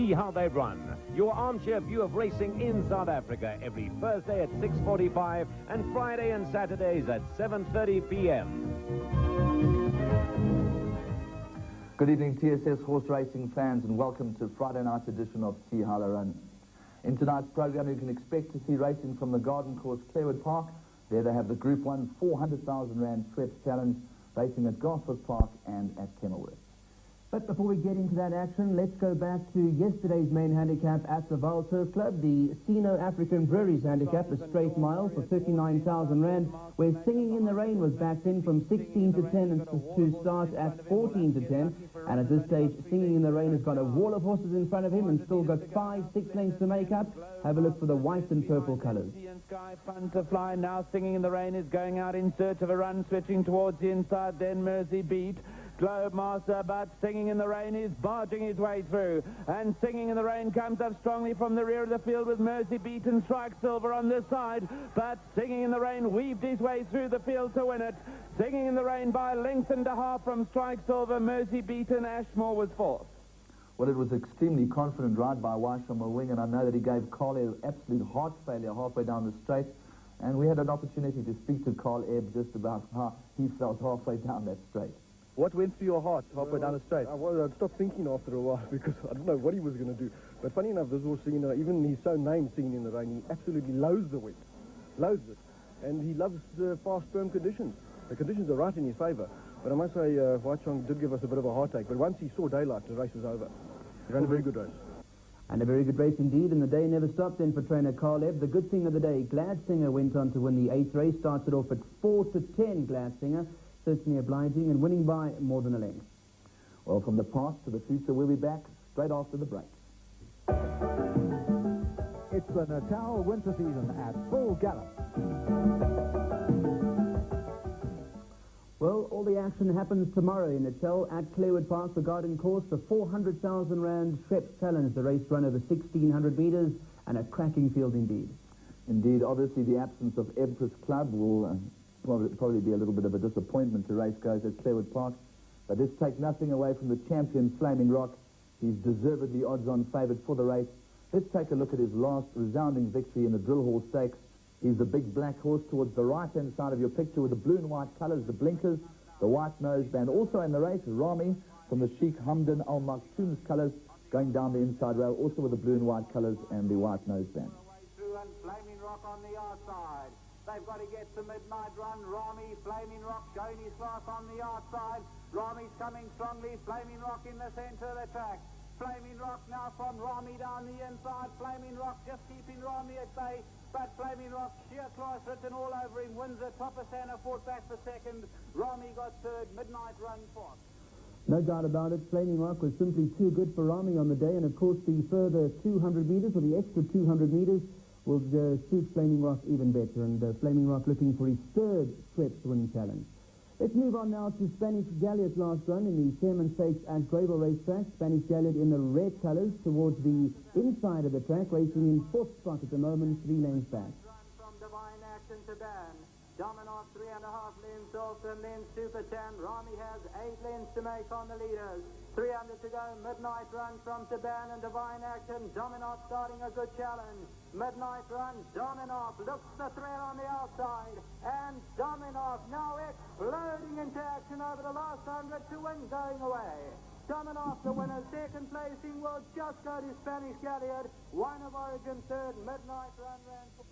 See how they run. Your armchair view of racing in South Africa every Thursday at 6:45 and Friday and Saturdays at 7:30 p.m. Good evening, TSS horse racing fans, and welcome to Friday night's edition of See How They Run. In tonight's program, you can expect to see racing from the garden course Clairwood Park. There they have the Group 1 400,000 Rand Schweppes Challenge, racing at Garforth Park and at Kenilworth. But before we get into that action, let's go back to yesterday's main handicap at the Vaal Turf Club, the Sino African Breweries handicap, a straight mile for 39,000 Rand, where Singing in the Rain was backed in from 16 to 10 and to start at 14 to 10. And at this stage, Singing in the Rain has got a wall of horses in front of him and still got 5-6 lengths to make up. Have a look for the white and purple colours. Sky Fun to Fly now. Singing in the Rain is going out in search of a run, switching towards the inside, then Mersey Beat. Globe Master, but Singing in the Rain is barging his way through, and Singing in the Rain comes up strongly from the rear of the field with Mersey Beat and Strike Silver on this side, but Singing in the Rain weaved his way through the field to win it. Singing in the Rain by a length and a half from Strike Silver. Mersey Beat and Ashmore was fourth. Well, it was extremely confident ride by Weish on the wing, and I know that he gave Carl Ebb absolute heart failure halfway down the straight, and we had an opportunity to speak to Carl Ebb just about how he felt halfway down that straight. What went through your heart halfway down the straight? I stopped thinking after a while because I didn't know what he was going to do. But funny enough, this horse, even his own name, Singing in the Rain, he absolutely loathes the wet. Loathes it. And he loves fast, firm conditions. The conditions are right in his favour. But I must say, White Chong did give us a bit of a heartache. But once he saw daylight, the race was over. He ran a very good race. And a very good race indeed, and the day never stopped then for trainer Carl Ebb. The good thing of the day, Glad Singer went on to win the 8th race. Started off at 4 to 10, Glad Singer. Certainly obliging and winning by more than a length. Well, from the past to the future, we'll be back straight after the break. It's the Natal winter season at full gallop. Well, all the action happens tomorrow in Natal at Clairwood Park, the garden course, the 400,000 Rand Schweppes Challenge. The race run over 1,600 metres and a cracking field indeed. Indeed, obviously the absence of Empress Club will probably be a little bit of a disappointment to racegoers at Clairwood Park, but this takes nothing away from the champion Flaming Rock. He's deservedly odds-on favourite for the race. Let's take a look at his last resounding victory in the Drill Hall Stakes. He's the big black horse towards the right-hand side of your picture with the blue and white colours, the blinkers, the white noseband. Also in the race, Rami from the Sheikh Hamdan Al Maktoum's colours, going down the inside rail, also with the blue and white colours and the white noseband. Flaming Rock on the outside. They've got to get to midnight run. Rami, Flaming Rock showing his class on the outside. Rami's coming strongly. Flaming Rock in the centre of the track. Flaming Rock now from Rami down the inside. Flaming Rock just keeping Rami at bay. But Flaming Rock, sheer class written all over him. Wins it. Topasana fought back for second. Rami got third. Midnight run fourth. No doubt about it. Flaming Rock was simply too good for Rami on the day. And of course the further 200 metres or the extra 200 metres will suit Flaming Rock even better, and Flaming Rock looking for his third Schweppes winning challenge. Let's move on now to Spanish Galliard last run in the Chairman Stakes at GREYVILLE racetrack. Spanish Galliard in the red colours towards the inside of the track, racing in 4th spot at the moment, 3 lengths back. From Divine Action to Dan. Dominant 3.5 lengths off, and then Super Chan. Rami has 8 lengths to make on the leaders. 300 to go. Midnight run from Taban and Divine Action. Dominant starting a good challenge. Midnight run. Dominant looks the threat on the outside. And Dominant now exploding into action over the last 100 to win, going away. Dominant, the winner. Second placing will just go to Spanish Galliard. One of Origin third. Midnight run ran for...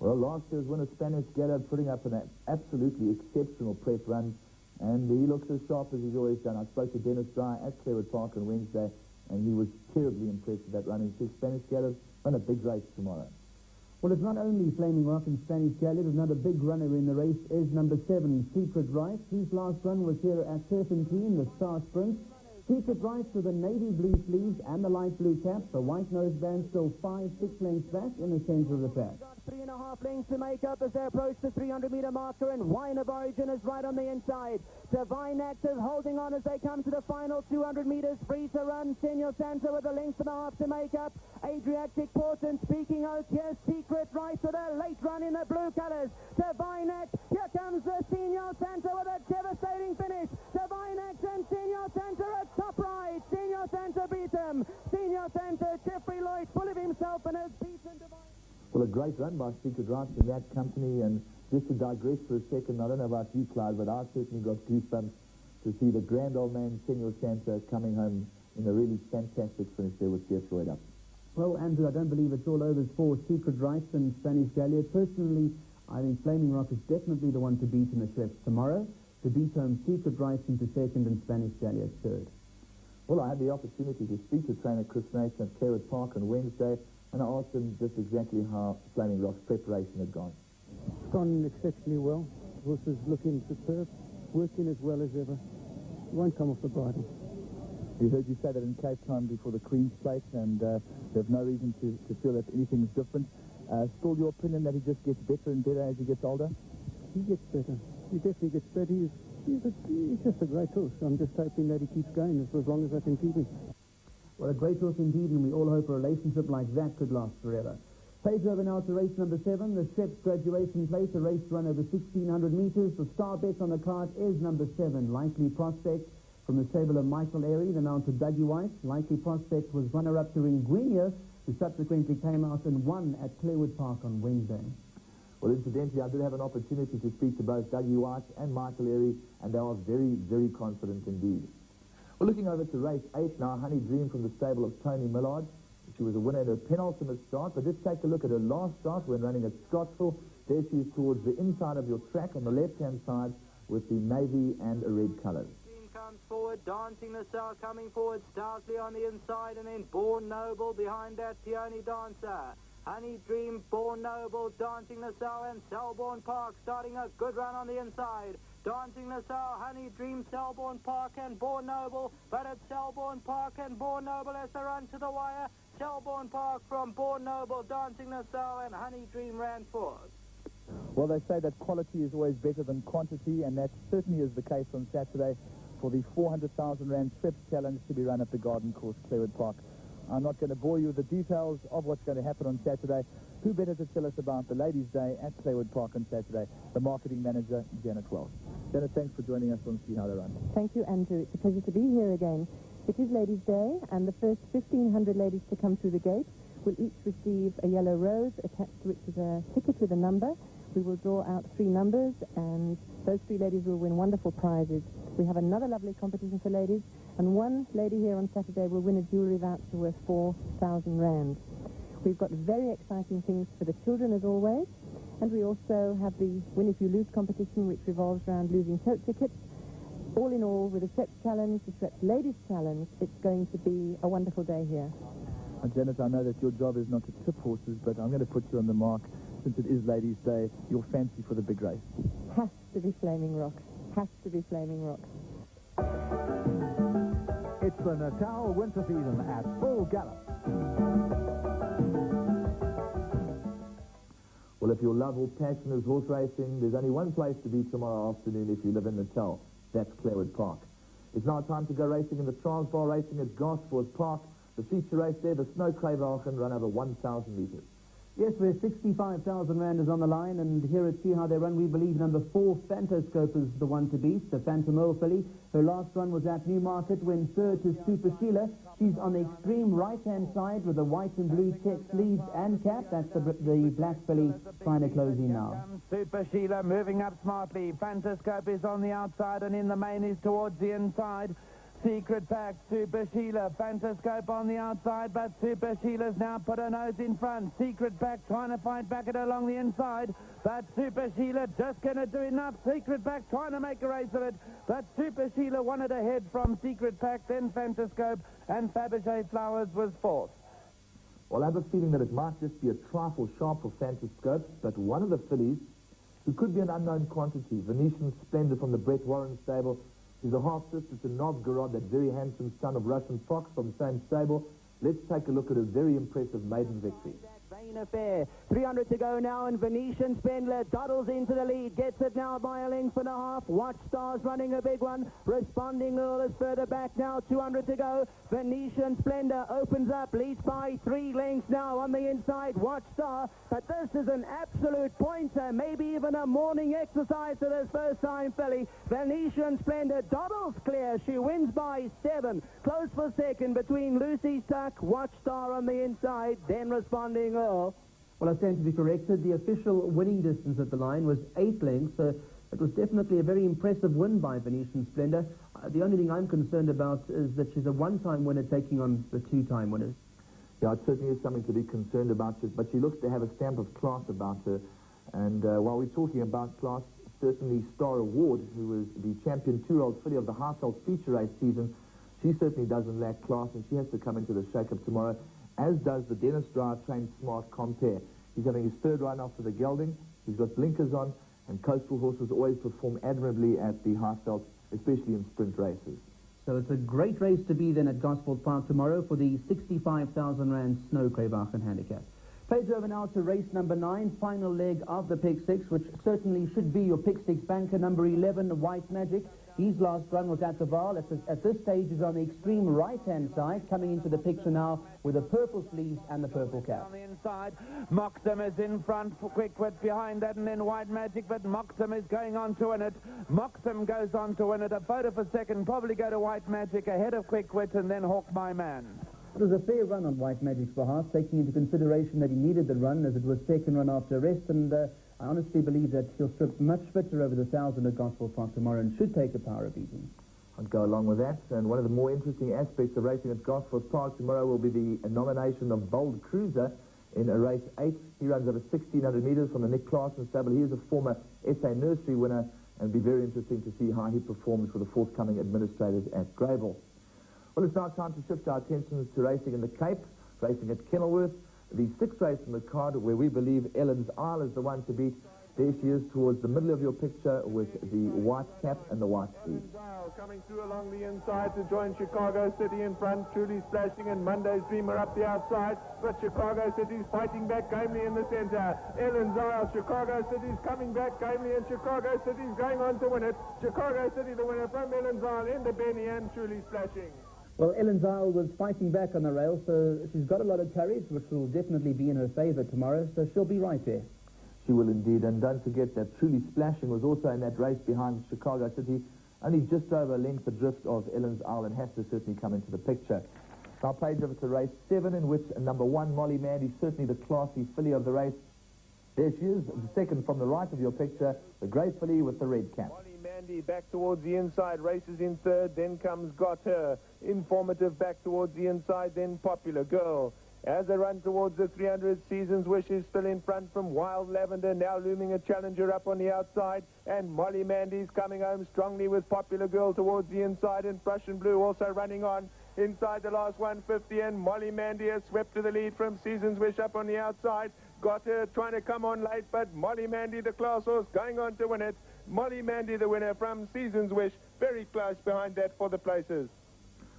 Well, last year's winner, Spanish Galliard, putting up an absolutely exceptional prep run, and he looks as sharp as he's always done. I spoke to Dennis Dry at Clairwood Park on Wednesday, and he was terribly impressed with that run. He said Spanish Galliard run a big race tomorrow. Well, it's not only Flaming Rock and Spanish Galliard. Another big runner in the race is number 7, Secret Right. His last run was here at Turpentine, the Star Sprint. Secret Right with the navy blue sleeves and the light blue cap. The white noseband still 5-6 lengths back in the centre of the track. 3.5 lengths to make up as they approach the 300-metre marker, and Wine of Origin is right on the inside. Divine Active holding on as they come to the final 200 metres. Free to run. Senor Santa with a length and a half to make up. Adriatic Portent speaking out. Yes, Secret Right with a late run in the blue colours. Divine Act. Here comes the Senor Santa with a devastating finish. Divine Act and Senor Santa at top right. Senor Santa beats him. him. Senior Centre, Jeffrey Lloyd, full of himself and has beaten Divine. Well, a great run by Secret Rites in that company, and just to digress for a second, I don't know about you, Clyde, but I certainly got goosebumps to see the grand old man, Senior Santa, coming home in a really fantastic finish there with Jeff Lloyd up. Well, Andrew, I don't believe it's all over for Secret Rites and Spanish Galliard. Personally, I think Flaming Rock is definitely the one to beat in the Schweppes tomorrow, to beat home Secret Rites into second and Spanish Galliard third. Well, I had the opportunity to speak to trainer Chris Snaith at Clairwood Park on Wednesday, and I asked him just exactly how Flaming Rock's preparation had gone. It's gone exceptionally well. The horse is looking superb, working as well as ever. Won't come off the bridle. We heard you say that in Cape Town before the Queen's Plate, and there's no reason to feel that anything's different. Still your opinion that he just gets better and better as he gets older? He gets better. He definitely gets better. He's just a great horse. I'm just hoping that he keeps going for as long as I can keep him. Well, a great horse indeed, and we all hope a relationship like that could last forever. Page over now to race number 7, the Schweppes Graduation Plate, a race run over 1,600 metres. The star bet on the card is number 7, Likely Prospect, from the stable of Michael Airy, the mounted Dougie White. Likely Prospect was runner-up to Ringuinho, who subsequently came out and won at Clairwood Park on Wednesday. Well, incidentally, I did have an opportunity to speak to both Dougie White and Michael Airy, and they are very, very confident indeed. Well, looking over to race 8 now, Honey Dream from the stable of Tony Millard. She was a winner in her penultimate start, but just take a look at her last start when running at Scottsville. There she is towards the inside of your track on the left-hand side with the navy and a red colour. Comes forward, dancing the cell, coming forward stoutly on the inside, and then Born Noble behind that Peony Dancer. Honey Dream, Born Noble, dancing the cell, and Selborne Park starting a good run on the inside. Dancing the cell, Honey Dream, Selborne Park and Born Noble, but it's Selborne Park and Born Noble as they run to the wire. Selborne Park from Born Noble, dancing the cell, and Honey Dream ran forth. Well, they say that quality is always better than quantity, and that certainly is the case on Saturday for the 400,000 Rand Schweppes Challenge to be run at the Garden Course, Clairwood Park. I'm not going to bore you with the details of what's going to happen on Saturday. Who better to tell us about the Ladies' Day at Clairwood Park on Saturday? The marketing manager, Janet Welch. Janet, thanks for joining us on See How They Run. Thank you, Andrew. It's a pleasure to be here again. It is Ladies' Day, and the first 1,500 ladies to come through the gate will each receive a yellow rose attached to which is a ticket with a number. We will draw out 3 numbers, and those 3 ladies will win wonderful prizes. We have another lovely competition for ladies, and one lady here on Saturday will win a jewellery voucher worth 4,000 Rand. We've got very exciting things for the children, as always, and we also have the Win If You Lose competition, which revolves around losing tote tickets. All in all, with the Schweppes Challenge, the Schweppes Ladies Challenge, it's going to be a wonderful day here. Janet, I know that your job is not to tip horses, but I'm going to put you on the mark. Since it is Ladies' Day, your fancy for the big race. Has to be Flaming Rock. Has to be Flaming Rock. It's the NATAL winter season at full gallop. Well, if your love or passion is horse racing, there's only one place to be tomorrow afternoon if you live in Natal. That's Clairwood Park. It's now time to go racing in the Transvaal racing at Gosford Park. The feature race there, the Snow GREYVILLE, run over 1,000 metres. Yes, where 65,000 Rand is on the line, and here at See How They Run, we believe number 4, Phantoscope, is the one to beat, the Phantom Earl filly. Her last run was at Newmarket when third to Super Sheila. She's on the extreme right-hand side with the white and blue check sleeves and cap. That's the black filly trying to close in now. Super Sheila moving up smartly. Phantoscope is on the outside, and in the main is towards the inside. Secret Pack, Super Sheila, Phantoscope on the outside, but Super Sheila's now put her nose in front. Secret Pack trying to fight back at her along the inside, but Super Sheila just going to do enough. Secret Pack trying to make a race of it, but Super Sheila wanted ahead from Secret Pack, then Phantoscope, and Fabergé Flowers was fourth. Well, I have a feeling that it might just be a trifle sharp for Phantoscope, but one of the fillies, who could be an unknown quantity, Venetian Splendor from the Brett Warren stable, is a half-sister to Novgorod, that very handsome son of Russian Fox from the same stable. Let's take a look at a very impressive maiden victory. Affair. 300 to go now, and Venetian Spindler dawdles into the lead, gets it now by a length and a half. Watchstar's running a big one. Responding Earl is further back now, 200 to go. Venetian Splendor opens up, leads by 3 lengths now on the inside. Watchstar, but this is an absolute pointer, maybe even a morning exercise for this first-time filly. Venetian Splendor dawdles clear. She wins by 7. Close for second between Lucy's Tuck, Watchstar on the inside, then Responding Earl. Well, I stand to be corrected. The official winning distance at the line was 8 lengths, so it was definitely a very impressive win by Venetian Splendor. The only thing I'm concerned about is that she's a one-time winner taking on the 2-time winners. Yeah, it certainly is something to be concerned about, but she looks to have a stamp of class about her. And while we're talking about class, certainly Star Award, who was the champion 2-year-old filly of the Household Feature Race season, she certainly doesn't lack class, and she has to come into the shake-up tomorrow, as does the Dennis Drive trained Smart Compare. He's having his 3rd run after the gelding. He's got blinkers on, and coastal horses always perform admirably at the Highveld, especially in sprint races. So it's a great race to be then at Gosford Park tomorrow for the 65,000 Rand Snow Craywagen handicap. Page over now to race number 9, final leg of the pick 6, which certainly should be your pick 6 banker, number 11, White Magic. His last run was at the Vaal. At this stage, he's on the extreme right-hand side, coming into the picture now with the purple sleeves and the purple cap. On the inside, Moxham is in front, for Quickwit behind that, and then White Magic, but Moxham is going on to win it. Moxham goes on to win it. A photo for second, probably go to White Magic, ahead of Quickwit, and then Hawk My Man. It was a fair run on White Magic's behalf, taking into consideration that he needed the run, as it was second run after rest, and I honestly believe that he'll strip much fitter over the 1,000 at Gosford Park tomorrow and should take a power of beating. I'd go along with that, and one of the more interesting aspects of racing at Gosford Park tomorrow will be the nomination of Bold Cruiser in a race 8. He runs over 1,600 metres from the Nick Clarkson stable. He is a former SA Nursery winner, and it'll be very interesting to see how he performs for the forthcoming administrators at GREYVILLE. Well, it's now time to shift our attentions to racing in the Cape, racing at Kenilworth. The 6th race in the card, where we believe Ellen's Isle is the one to beat. There she is towards the middle of your picture with the white cap and the white sleeves. Coming through along the inside to join Chicago City in front, Truly Splashing, and Monday's Dreamer up the outside, but Chicago City's fighting back gamely in the centre. Ellen's Isle, Chicago City's coming back gamely, and Chicago City's going on to win it. Chicago City the winner from Ellen's Isle in the Benny and Truly Splashing. Well, Ellen's Isle was fighting back on the rail, so she's got a lot of courage, which will definitely be in her favour tomorrow, so she'll be right there. She will indeed, and don't forget that Truly Splashing was also in that race behind Chicago City, only just over a length adrift of Ellen's Isle, and has to certainly come into the picture. Now, page over to race 7, in which number 1, Molly Mandy, certainly the classy filly of the race. There she is, the second from the right of your picture, the grey filly with the red cap. Mandy back towards the inside, races in 3rd, then comes Got Her. Informative back towards the inside, then Popular Girl. As they run towards the 300, Season's Wish is still in front from Wild Lavender, now looming a challenger up on the outside, and Molly Mandy's coming home strongly with Popular Girl towards the inside, and Prussian Blue also running on inside the last 150, and Molly Mandy has swept to the lead from Season's Wish up on the outside. Got Her trying to come on late, but Molly Mandy, the class horse, going on to win it. Molly Mandy, the winner from Season's Wish, very close behind that for the places.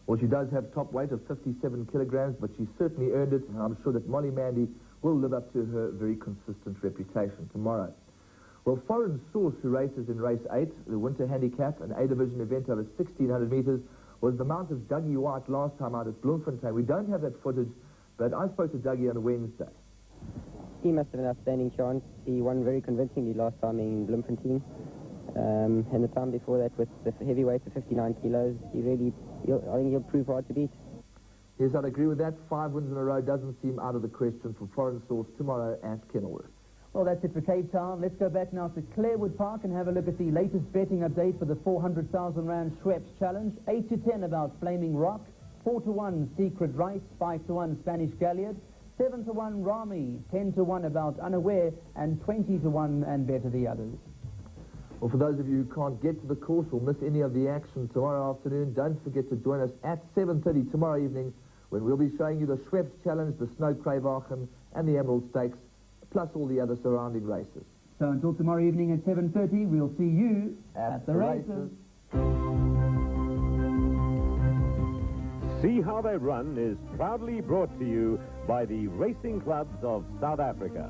Well, she does have top weight of 57 kilograms, but she certainly earned it, and I'm sure that Molly Mandy will live up to her very consistent reputation tomorrow. Well, Foreign Source, who races in race 8, the winter handicap, an A-division event over 1,600 metres, was the mount of Dougie White last time out at Bloemfontein. We don't have that footage, but I spoke to Dougie on Wednesday. He must have an outstanding chance. He won very convincingly last time in Bloemfontein. And the time before that with the heavyweight of 59 kilos, I think he'll prove hard to beat. Yes, I'd agree with that. 5 wins in a row doesn't seem out of the question for Foreign Source tomorrow at Kenilworth. Well, that's it for Cape Town. Let's go back now to Clairwood Park and have a look at the latest betting update for the 400,000 Rand Schweppes Challenge. 8 to 10 about Flaming Rock, 4 to 1 Secret Rites, 5 to 1 Spanish Galliard, 7 to 1 Rami, 10 to 1 about Unaware, and 20 to 1 and better the others. Well, for those of you who can't get to the course or miss any of the action tomorrow afternoon, don't forget to join us at 7:30 tomorrow evening, when we'll be showing you the Schweppes Challenge, the Snow Craywagen, and the Emerald Stakes, plus all the other surrounding races. So until tomorrow evening at 7:30, we'll see you at the races. See How They Run is proudly brought to you by the Racing Clubs of South Africa.